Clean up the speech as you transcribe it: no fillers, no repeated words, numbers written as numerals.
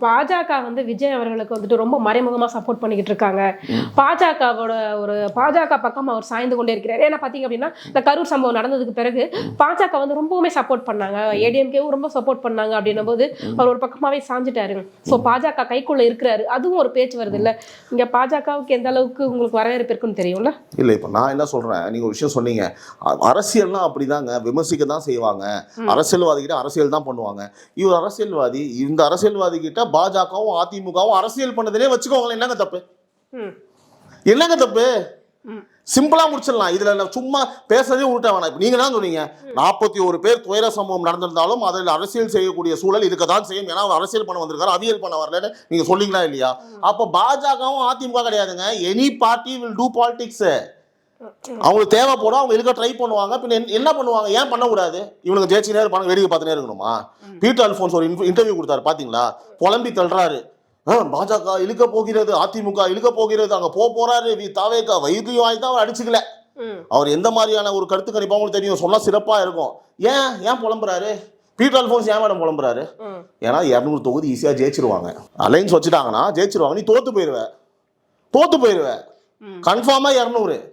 பாஜக வந்து விஜய் அவர்களுக்கு வந்துட்டு ரொம்ப மறைமுகமா சப்போர்ட் பண்ணிக்கிட்டு இருக்காங்க. பாஜகவோட பாஜக பக்கம் அவர் சாய்ந்து கொண்டே இருக்கிறார். ஏன்னா பாத்தீங்க அப்படின்னா இந்த கரூர் சம்பவம் நடந்ததுக்கு பிறகு பாஜக வந்து ரொம்பவுமே சப்போர்ட் பண்ணாங்க, ஏடிஎம்கேவும் ரொம்ப சப்போர்ட் பண்ணாங்க. அப்படின்னும் போது அவர் ஒரு பக்கமாவே சாஞ்சிட்டாரு. ஸோ பாஜக கைக்குள்ள இருக்கிறாரு, அதுவும் ஒரு பேச்சு வருது இல்ல. இங்க பாஜகவுக்கு எந்த அளவுக்கு உங்களுக்கு வரவேற்பு இருக்குன்னு தெரியும்ல. இல்லை, இப்போ நான் என்ன சொல்றேன், நீங்க ஒரு விஷயம் சொன்னீங்க, அரசியல்னா அப்படிதாங்க, விமர்சிக்க தான் செய்வாங்க, அரசியல்வாதி கிட்ட அரசியல் தான் பண்ணுவாங்க. இவர் அரசியல்வாதி, இந்த அரசியல்வாதி கிட்ட பாஜகவும் அதிமுகவும் அரசியல் பண்ணதுலே வச்சுக்கோங்களேன், என்னங்க தப்பு? என்னங்க தப்பு? சிம்பிளா முடிச்சிடலாம். இதுல சும்மா பேசுறதே உருட்ட வேணாம். இப்ப நீங்க தான் சொன்னீங்க 41 பேர் துயர சம்பவம் நடந்திருந்தாலும் அதில் அரசியல் செய்யக்கூடிய சூழல் இருக்கதான் செய்யும். ஏன்னா அவர் அரசியல் பண்ண வந்திருக்காரு, அவியல் பண்ண வரலன்னு நீங்க சொன்னீங்களா இல்லையா? அப்ப பாஜகவும் அதிமுக கிடையாதுங்க, any party will do politics. அவங்களுக்கு தேவைப்படும், அவங்க இருக்க ட்ரை பண்ணுவாங்க. பின்ன என்ன பண்ணுவாங்க? ஏன் பண்ணக்கூடாது? இவனுக்கு ஜெயிச்சுனே இருப்பாங்க, வேடிக்கை பார்த்துனே இருக்கணுமா? பீட்டர் அல்ஃபோன்ஸ் ஒரு இன்டர்வியூ கொடுத்தாரு பாத்தீங்களா? புலம்பி தள்ளுறாரு, பாஜக இழுக்க போகிறது, அதிமுக இழுக்க போகிறது, அங்க போறாரு தாவேக்கா வைத்தியம் வாங்கி தான் அவர் அடிச்சுக்கல. அவர் எந்த மாதிரியான ஒரு கருத்து கணிப்பா உங்களுக்கு தெரியும், சொன்னா சிறப்பா இருக்கும். ஏன் புலம்புறாரு? பீட்டர் அல்ஃபோன்ஸ் ஏன் மேடம் புலம்புறாரு? ஏன்னா 200 தொகுதி ஈஸியா ஜெயிச்சிருவாங்க, அலைன்ஸ் வச்சுட்டாங்கன்னா ஜெயிச்சிருவாங்க. நீ தோத்து போயிருவ, கன்ஃபார்மா 200.